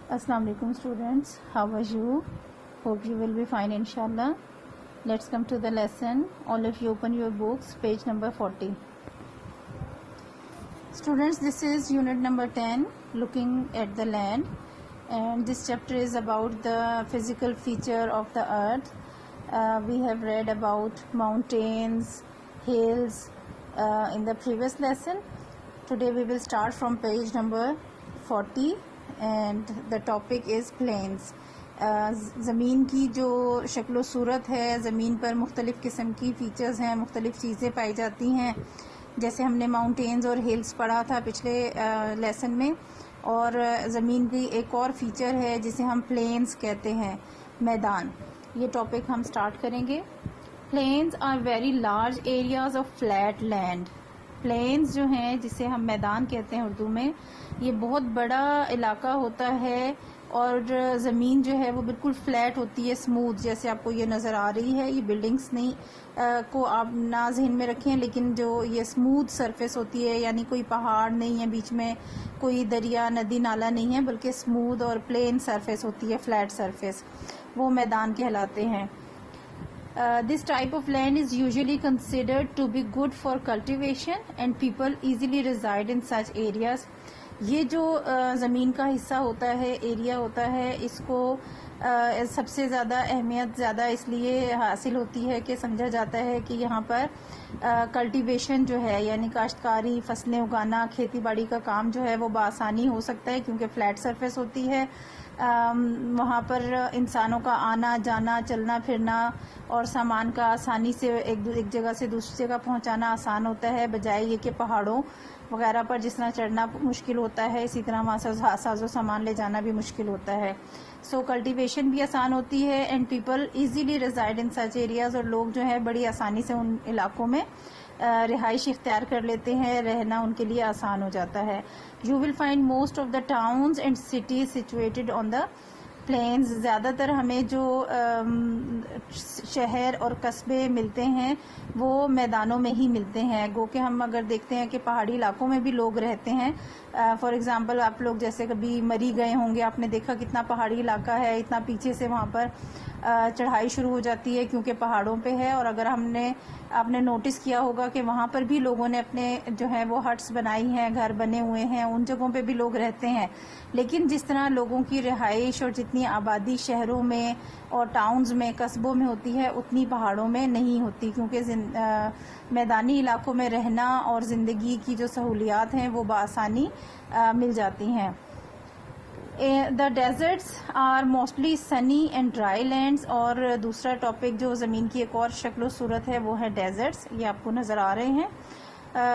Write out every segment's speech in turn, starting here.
Assalamu alaikum students, how are you? Hope you will be fine inshallah. Let's come to the lesson. All of you open your books, page number 40. Students, this is unit number 10, looking at the land, and this chapter is about the physical feature of the earth. We have read about mountains, hills in the previous lesson. Today we will start from page number 40 and the topic is plains. زمین کی جو شکل و صورت ہے، زمین پر مختلف قسم کی فیچرز ہیں، مختلف چیزیں پائی جاتی ہیں، جیسے ہم نے ماؤنٹینز اور ہلز پڑھا تھا پچھلے لیسن میں. اور زمین کی ایک اور فیچر ہے جسے ہم پلینز کہتے ہیں، میدان. یہ ٹاپک ہم سٹارٹ کریں گے. Plains are very large areas of flat land. Plains جو ہیں جسے ہم میدان کہتے ہیں اردو میں، یہ بہت بڑا علاقہ ہوتا ہے اور زمین جو ہے وہ بالکل فلیٹ ہوتی ہے، اسموتھ، جیسے آپ کو یہ نظر آ رہی ہے. یہ بلڈنگز نہیں کو آپ نہ ذہن میں رکھیں، لیکن جو یہ اسموتھ سرفیس ہوتی ہے، یعنی کوئی پہاڑ نہیں ہے بیچ میں، کوئی دریا ندی نالا نہیں ہے، بلکہ اسموتھ اور پلین سرفیس ہوتی ہے، فلیٹ سرفیس، وہ میدان کہلاتے ہیں. This type of land is usually considered to be good for cultivation and people easily reside in such areas. یہ جو زمین کا حصہ ہوتا ہے، ایریا ہوتا ہے، اس کو سب سے زیادہ اہمیت زیادہ اس لیے حاصل ہوتی ہے کہ سمجھا جاتا ہے کہ یہاں پر کلٹیویشن جو ہے، یعنی کاشتکاری، فصلیں اگانا، کھیتی باڑی کا کام جو ہے وہ بآسانی ہو سکتا ہے، کیونکہ فلیٹ سرفیس ہوتی ہے. وہاں پر انسانوں کا آنا جانا، چلنا پھرنا اور سامان کا آسانی سے ایک جگہ سے دوسری جگہ پہنچانا آسان ہوتا ہے، بجائے یہ کہ پہاڑوں وغیرہ پر جس طرح چڑھنا مشکل ہوتا ہے، اسی طرح وہاں سے ساز و سامان لے جانا بھی مشکل ہوتا ہے. سو کلٹیویشن بھی آسان ہوتی ہے and people easily reside in such areas, اور لوگ جو ہے بڑی آسانی سے ان علاقوں میں رہائش اختیار کر لیتے ہیں، رہنا ان کے لیے آسان ہو جاتا ہے. You will find most of the towns and cities situated on the planes. زیادہ تر ہمیں جو شہر اور قصبے ملتے ہیں وہ میدانوں میں ہی ملتے ہیں. گو کہ ہم اگر دیکھتے ہیں کہ پہاڑی علاقوں میں بھی لوگ رہتے ہیں. فار ایگزامپل آپ لوگ جیسے کبھی مری گئے ہوں گے، آپ نے دیکھا کتنا پہاڑی علاقہ ہے، اتنا پیچھے سے وہاں پر چڑھائی شروع ہو جاتی ہے کیونکہ پہاڑوں پہ ہے. اور اگر آپ نے نوٹس کیا ہوگا کہ وہاں پر بھی لوگوں نے اپنے جو ہے وہ ہٹس بنائی ہیں، گھر بنے ہوئے ہیں، ان جگہوں پہ بھی لوگ رہتے ہیں. لیکن جس طرح لوگوں کی رہائش اور جتنی آبادی شہروں میں اور ٹاؤنز میں، قصبوں میں ہوتی ہے، اتنی پہاڑوں میں نہیں ہوتی، کیونکہ میدانی علاقوں میں رہنا اور زندگی کی جو سہولیات ہیں وہ بآسانی مل جاتی ہیں. The deserts are mostly sunny and dry lands. اور دوسرا ٹاپک جو زمین کی ایک اور شکل و صورت ہے وہ ہے ڈیزرٹس. یہ آپ کو نظر آ رہے ہیں.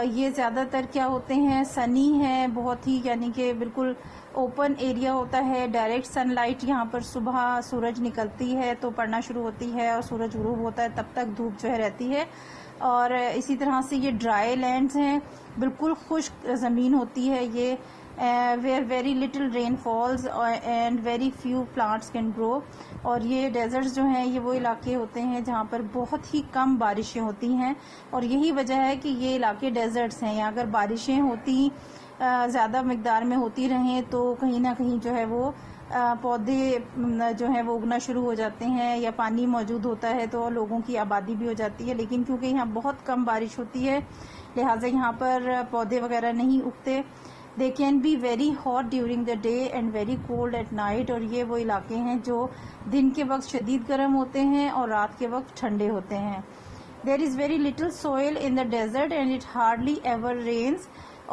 یہ زیادہ تر کیا ہوتے ہیں، سنی ہیں بہت ہی، یعنی کہ بالکل اوپن ایریا ہوتا ہے. ڈائریکٹ سن لائٹ یہاں پر صبح سورج نکلتی ہے تو پڑنا شروع ہوتی ہے اور سورج غروب ہوتا ہے تب تک دھوپ جو ہے رہتی ہے. اور اسی طرح سے یہ ڈرائی لینڈز ہیں، بالکل خشک زمین ہوتی ہے یہ، where very little rain falls and very few plants can grow. اور یہ ڈیزرٹس جو ہیں یہ وہ علاقے ہوتے ہیں جہاں پر بہت ہی کم بارشیں ہوتی ہیں، اور یہی وجہ ہے کہ یہ علاقے ڈیزرٹس ہیں. اگر بارشیں ہوتی زیادہ مقدار میں ہوتی رہیں تو کہیں نہ کہیں جو ہے وہ پودے جو ہیں وہ اگنا شروع ہو جاتے ہیں، یا پانی موجود ہوتا ہے تو لوگوں کی آبادی بھی ہو جاتی ہے. لیکن کیونکہ یہاں بہت کم بارش ہوتی ہے لہٰذا یہاں پر پودے وغیرہ نہیں اگتے. They can be very hot during the day and very cold at night. اور یہ وہ علاقے ہیں جو دن کے وقت شدید گرم ہوتے ہیں اور رات کے وقت ٹھنڈے ہوتے ہیں. There is very little soil in the desert and it hardly ever rains.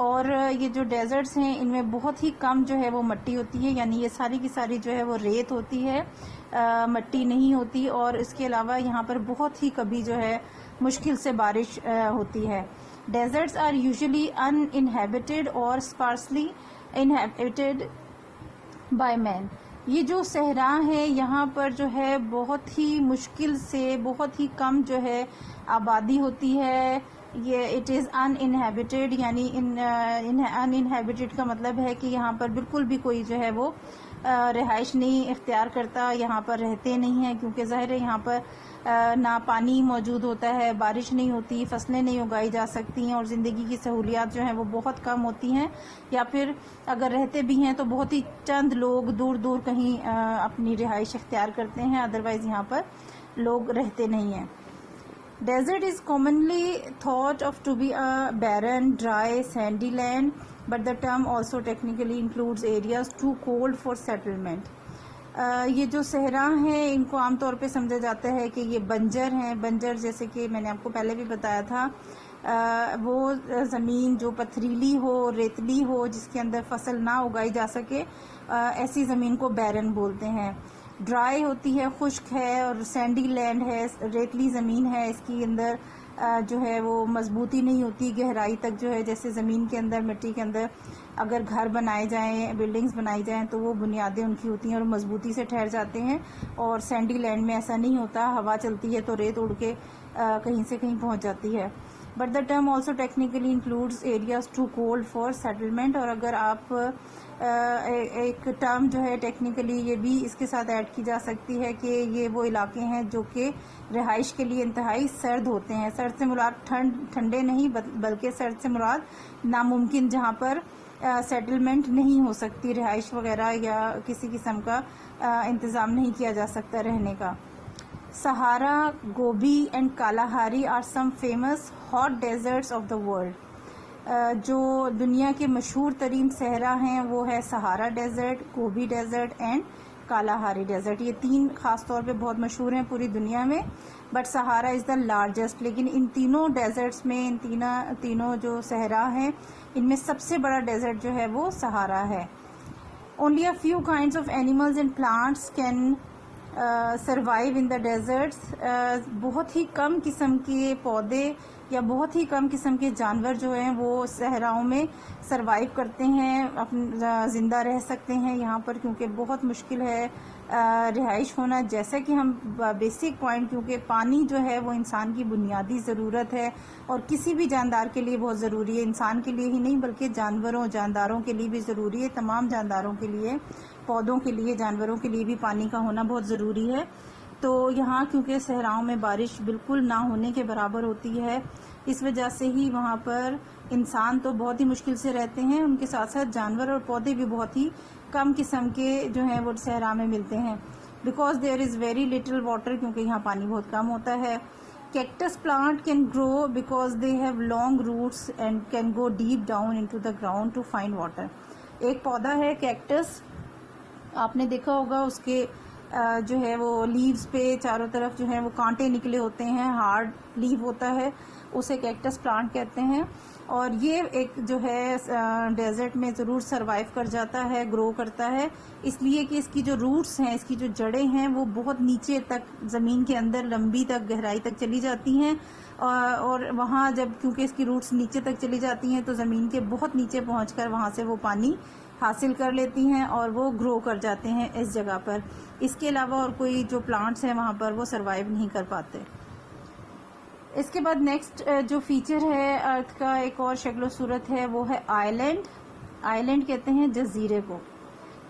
اور یہ جو ڈیزرٹس ہیں ان میں بہت ہی کم جو ہے وہ مٹی ہوتی ہے، یعنی یہ ساری کی ساری جو ہے وہ ریت ہوتی ہے، مٹی نہیں ہوتی. اور اس کے علاوہ یہاں پر بہت ہی کبھی جو ہے مشکل سے بارش ہوتی ہے. Deserts are usually uninhabited or sparsely inhabited by man. یہ جو صحرا ہے یہاں پر جو ہے بہت ہی مشکل سے، بہت ہی کم جو ہے آبادی ہوتی ہے، یہ اٹ از ان انہیبیٹیڈ، یعنی ان انہیبیٹیڈ کا مطلب ہے کہ یہاں پر بالکل بھی کوئی جو ہے وہ رہائش نہیں اختیار کرتا، یہاں پر رہتے نہیں ہیں، کیونکہ ظاہر ہے یہاں پر نہ پانی موجود ہوتا ہے، بارش نہیں ہوتی، فصلیں نہیں اگائی جا سکتی ہیں، اور زندگی کی سہولیات جو ہیں وہ بہت کم ہوتی ہیں، یا پھر اگر رہتے بھی ہیں تو بہت ہی چند لوگ دور دور کہیں اپنی رہائش اختیار کرتے ہیں، ادروائز یہاں پر لوگ رہتے نہیں ہیں۔ Desert is commonly thought of to be a barren, dry, sandy land, but the term also technically includes areas too cold for settlement. یہ جو صحرا ہیں ان کو عام طور پہ سمجھا جاتا ہے کہ یہ بنجر ہیں، بنجر جیسے کہ میں نے آپ کو پہلے بھی بتایا تھا، وہ زمین جو پتھریلی ہو، ریتلی ہو، جس کے اندر فصل نہ اگائی جا سکے، ایسی زمین کو بیرن بولتے ہیں۔ ڈرائی ہوتی ہے، خشک ہے، اور سینڈی لینڈ ہے، ریتلی زمین ہے، اس کی اندر جو ہے وہ مضبوطی نہیں ہوتی گہرائی تک، جو ہے جیسے زمین کے اندر، مٹی کے اندر اگر گھر بنائے جائیں، بلڈنگز بنائی جائیں تو وہ بنیادیں ان کی ہوتی ہیں اور مضبوطی سے ٹھہر جاتے ہیں، اور سینڈی لینڈ میں ایسا نہیں ہوتا، ہوا چلتی ہے تو ریت اڑ کے کہیں سے کہیں پہنچ جاتی ہے۔ But the term also technically includes areas too cold for settlement, اور اگر آپ ایک ٹرم جو ہے ٹیکنیکلی یہ بھی اس کے ساتھ ایڈ کی جا سکتی ہے کہ یہ وہ علاقے ہیں جو کہ رہائش کے لیے انتہائی سرد ہوتے ہیں۔ سرد سے مراد ٹھنڈے نہیں، بلکہ سرد سے مراد ناممکن، جہاں پر سیٹلمنٹ نہیں ہو سکتی، رہائش وغیرہ یا کسی قسم کا انتظام نہیں کیا جا سکتا رہنے کا۔ Sahara, Gobi and Kalahari are some famous hot deserts of the world. جو دنیا کے مشہور ترین صحرا ہیں وہ ہے Sahara desert, Gobi desert and Kalahari desert. یہ تین خاص طور پہ بہت مشہور ہیں پوری دنیا میں، بٹ سہارا از دا لارجسٹ۔ لیکن ان تینوں ڈیزرٹس میں، ان تینوں جو صحرا ہیں، ان میں سب سے بڑا ڈیزرٹ جو ہے وہ سہارا ہے۔ Only a few kinds of animals and plants can survive in the deserts. بہت ہی کم قسم کے پودے یا بہت ہی کم قسم کے جانور جو ہیں وہ صحراؤں میں سروائیو کرتے ہیں، زندہ رہ سکتے ہیں یہاں پر، کیونکہ بہت مشکل ہے رہائش ہونا۔ جیسا کہ ہم بیسک پوائنٹ، کیونکہ پانی جو ہے وہ انسان کی بنیادی ضرورت ہے اور کسی بھی جاندار کے لیے بہت ضروری ہے، انسان کے لیے ہی نہیں بلکہ جانوروں، جانداروں کے لیے بھی ضروری ہے، تمام جانداروں کے لیے، پودوں کے لیے، جانوروں کے لیے بھی پانی کا ہونا بہت ضروری ہے۔ تو یہاں کیونکہ صحراؤں میں بارش بالکل نہ ہونے کے برابر ہوتی ہے، اس وجہ سے ہی وہاں پر انسان تو بہت ہی مشکل سے رہتے ہیں، ان کے ساتھ ساتھ جانور اور پودے بھی بہت ہی کم قسم کے جو ہیں وہ صحرا میں ملتے ہیں، because there is very little water, کیونکہ یہاں پانی بہت کم ہوتا ہے۔ Cactus plant can grow because they have long roots and can go deep down into the ground to find water. ایک پودا ہے کیکٹس، آپ نے دیکھا ہوگا اس کے جو ہے وہ لیوز پہ چاروں طرف جو ہے وہ کانٹے نکلے ہوتے ہیں، ہارڈ لیو ہوتا ہے، اسے کیکٹس پلانٹ کہتے ہیں، اور یہ ایک جو ہے ڈیزرٹ میں ضرور سروائیو کر جاتا ہے، گرو کرتا ہے، اس لیے کہ اس کی جو روٹس ہیں، اس کی جو جڑیں ہیں وہ بہت نیچے تک زمین کے اندر لمبی تک گہرائی تک چلی جاتی ہیں، اور وہاں جب کیونکہ اس کی روٹس نیچے تک چلی جاتی ہیں تو زمین کے بہت نیچے پہنچ کر وہاں سے وہ پانی حاصل کر لیتی ہیں اور وہ گرو کر جاتے ہیں اس جگہ پر۔ اس کے علاوہ اور کوئی جو پلانٹس ہیں وہاں پر وہ سروائیو نہیں کر پاتے۔ اس کے بعد نیکسٹ جو فیچر ہے ارتھ کا، ایک اور شکل و صورت ہے، وہ ہے آئی لینڈ۔ آئی لینڈ کہتے ہیں جزیرے کو۔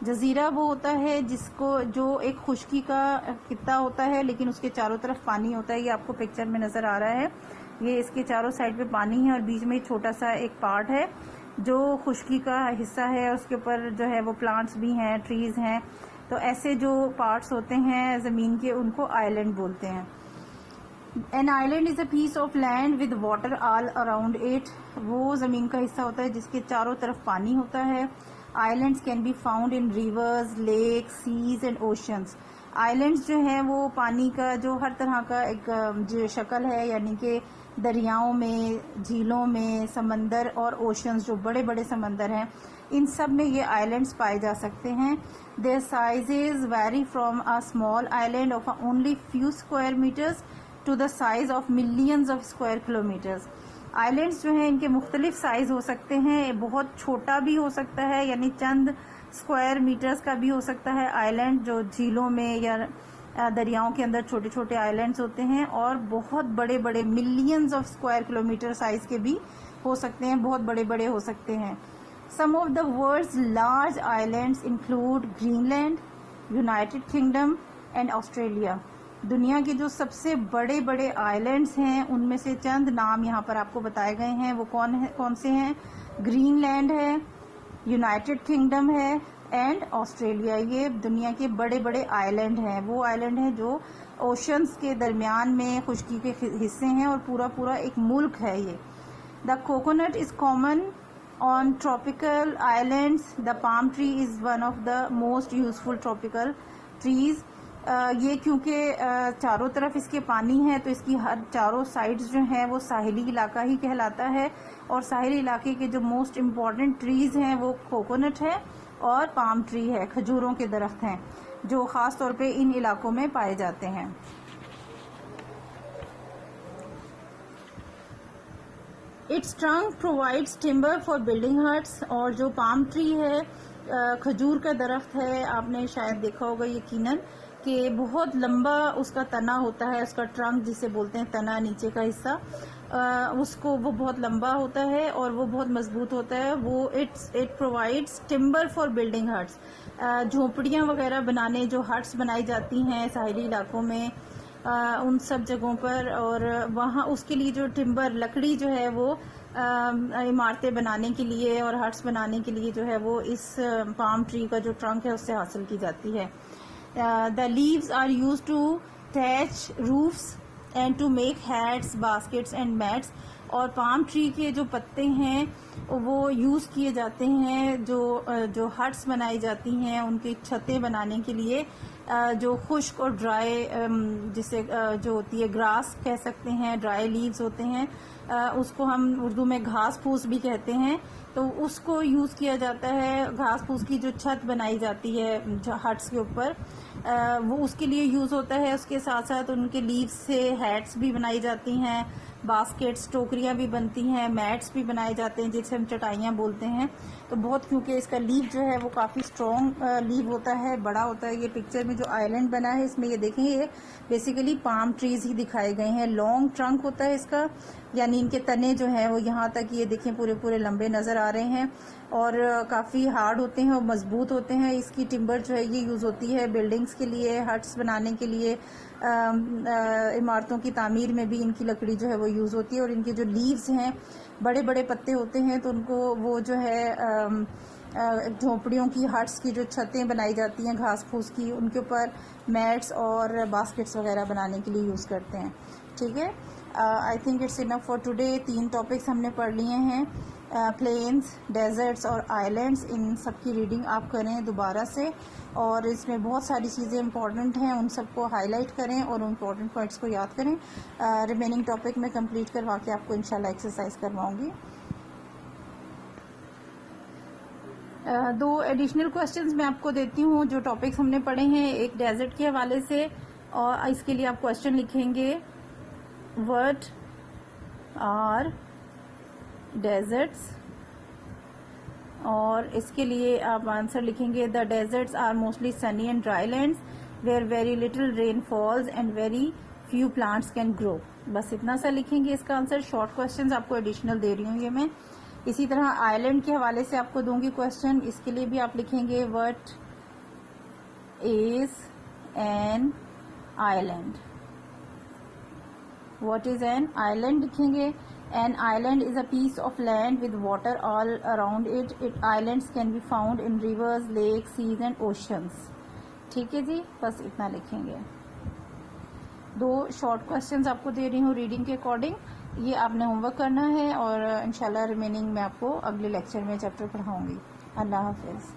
جزیرہ وہ ہوتا ہے جس کو جو ایک خشکی کا خطہ ہوتا ہے لیکن اس کے چاروں طرف پانی ہوتا ہے، یہ آپ کو پکچر میں نظر آ رہا ہے، یہ اس کے چاروں سائڈ پہ پانی ہے اور بیچ میں چھوٹا سا ایک پارٹ ہے جو خشکی کا حصہ ہے، اس کے اوپر جو ہے وہ پلانٹس بھی ہیں، ٹریز ہیں، تو ایسے جو پارٹس ہوتے ہیں زمین کے ان کو آئی لینڈ بولتے ہیں۔ An island is a piece of land with water all around it. وہ زمین کا حصہ ہوتا ہے جس کے چاروں طرف پانی ہوتا ہے۔ Islands can be found in rivers, lakes, seas and oceans. Islands جو ہیں وہ پانی کا جو ہر طرح کا ایک جو شکل ہے، یعنی کہ دریاؤں میں، جھیلوں میں، سمندر اور اوشنز جو بڑے بڑے سمندر ہیں، ان سب میں یہ آئیلینڈس پائے جا سکتے ہیں۔ Their sizes vary from a small island of only few square meters to the size of millions of square kilometers. Islands جو ہیں ان کے مختلف سائز ہو سکتے ہیں، بہت چھوٹا بھی ہو سکتا ہے، یعنی چند اسکوائر میٹرز کا بھی ہو سکتا ہے آئیلینڈ جو جھیلوں میں یا دریاؤں کے اندر چھوٹے چھوٹے آئلینڈز ہوتے ہیں اور بہت بڑے بڑے millions of square kilometre size کے بھی ہو سکتے ہیں, بہت بڑے بڑے ہو سکتے ہیں. Some of the world's large islands include Greenland, United Kingdom and Australia. دنیا کے جو سب سے بڑے بڑے آئلینڈز ہیں ان میں سے چند نام یہاں پر آپ کو بتائے گئے ہیں. وہ کون سے ہیں؟ گرین لینڈ ہے, یونائٹڈ کنگڈم ہے اینڈ آسٹریلیا. یہ دنیا کے بڑے بڑے آئلینڈ ہیں. وہ آئلینڈ ہیں جو اوشنز کے درمیان میں خشکی کے حصے ہیں اور پورا ایک ملک ہے یہ. The coconut is common on tropical islands. The palm tree is one of the most useful tropical trees. یہ کیونکہ چاروں طرف اس کے پانی ہے تو اس کی ہر چاروں سائڈز جو ہیں وہ ساحلی علاقہ ہی کہلاتا ہے, اور ساحلی علاقے کے جو موسٹ امپورٹنٹ ٹریز ہیں وہ کوکونٹ ہے اور پام ٹری ہے, کھجوروں کے درخت ہیں جو خاص طور پہ ان علاقوں میں پائے جاتے ہیں. Its trunk provides timber for building huts. اور جو پام ٹری ہے, کھجور کا درخت ہے, آپ نے شاید دیکھا ہوگا یقیناً کہ بہت لمبا اس کا تنا ہوتا ہے, اس کا ٹرنک جسے بولتے ہیں تنا, نیچے کا حصہ, اس کو وہ بہت لمبا ہوتا ہے اور وہ بہت مضبوط ہوتا ہے. وہ it provides timber for building huts. جھونپڑیاں وغیرہ بنانے, جو ہٹس بنائی جاتی ہیں ساحلی علاقوں میں ان سب جگہوں پر, اور وہاں اس کے لیے جو ٹمبر لکڑی جو ہے وہ عمارتیں بنانے کے لیے اور ہٹس بنانے کے لیے جو ہے وہ اس پام ٹری کا جو ٹرنک ہے اس سے حاصل کی جاتی ہے. The leaves are used to thatch roofs and to make hats, baskets and mats. اور پام ٹری کے جو پتے ہیں وہ یوز کیے جاتے ہیں جو ہٹس بنائی جاتی ہیں ان کی چھتیں بنانے کے لیے. جو خشک اور ڈرائی جسے جو ہوتی ہے گراس کہہ سکتے ہیں, ڈرائی لیوز ہوتے ہیں, اس کو ہم اردو میں گھاس پھوس بھی کہتے ہیں, تو اس کو یوز کیا جاتا ہے. گھاس پھوس کی جو چھت بنائی جاتی ہے ہٹس کے اوپر وہ اس کے لیے یوز ہوتا ہے. اس کے ساتھ ساتھ ان کے لیوز سے ہیٹس بھی بنائی جاتی ہیں, باسکٹس ٹوکریاں بھی بنتی ہیں, میٹس بھی بنائے جاتے ہیں جسے ہم چٹائیاں بولتے ہیں. تو بہت کیونکہ اس کا لیو جو ہے وہ کافی اسٹرانگ لیو ہوتا ہے, بڑا ہوتا ہے. یہ پکچر میں جو آئلینڈ بنا ہے اس میں یہ دیکھیں, یہ بیسیکلی پام ٹریز ہی دکھائے گئے ہیں. لانگ ٹرنک ہوتا ہے اس کا, یعنی ان کے تنے جو ہیں وہ یہاں تک یہ دیکھیں پورے لمبے نظر آ رہے ہیں اور کافی ہارڈ ہوتے ہیں اور مضبوط ہوتے ہیں. اس کی ٹمبر جو ہے یہ یوز ہوتی ہے بلڈنگز کے لیے, ہٹس بنانے کے لیے, عمارتوں کی تعمیر میں بھی ان کی لکڑی جو ہے وہ یوز ہوتی ہے. اور ان کے جو لیوز ہیں بڑے بڑے پتے ہوتے ہیں تو ان کو وہ جو ہے جھونپڑیوں کی ہٹس کی جو چھتیں بنائی جاتی ہیں گھاس پھوس کی, ان کے اوپر میٹس اور باسکٹس وغیرہ بنانے کے لیے یوز کرتے ہیں. ٹھیک ہے, I think it's enough for today. 3 topics ہم نے پڑھ لیے ہیں, پلینز, ڈیزرٹس اور آئلینڈس. ان سب کی ریڈنگ آپ کریں دوبارہ سے, اور اس میں بہت ساری چیزیں امپورٹنٹ ہیں, ان سب کو ہائی لائٹ کریں اور امپورٹنٹ پوائنٹس کو یاد کریں. ریمیننگ ٹاپک میں کمپلیٹ کروا کے آپ کو انشاءاللہ ایکسرسائز کرواؤں گی. 2 ایڈیشنل کوسچنز میں آپ کو دیتی ہوں. جو ٹاپکس ہم نے پڑھے ہیں, ایک ڈیزرٹ کے حوالے سے, اور اس کے لیے آپ کوسچن لکھیں گے what are deserts, اور اس کے لیے آپ آنسر لکھیں گے the deserts are mostly sunny and dry lands where very little rain falls and very few plants can grow. بس اتنا سا لکھیں گے اس کا آنسر. شارٹ کوسچنز آپ کو ایڈیشنل دے رہی ہوں یہ میں. اسی طرح آئلینڈ کے حوالے سے آپ کو دوں گی کوسچن, اس کے لیے بھی آپ لکھیں گے what is an island. What is an island لکھیں گے. An island is a piece of land with water all around it. Islands can be found in rivers, lakes, seas and oceans. ٹھیک ہے جی, بس اتنا لکھیں گے. 2 شارٹ کوسچنز آپ کو دے رہی ہوں ریڈنگ کے اکارڈنگ. یہ آپ نے ہوم ورک کرنا ہے اور انشاءاللہ ریمیننگ میں آپ کو اگلے لیکچر میں چیپٹر پڑھاؤں گی. اللہ حافظ.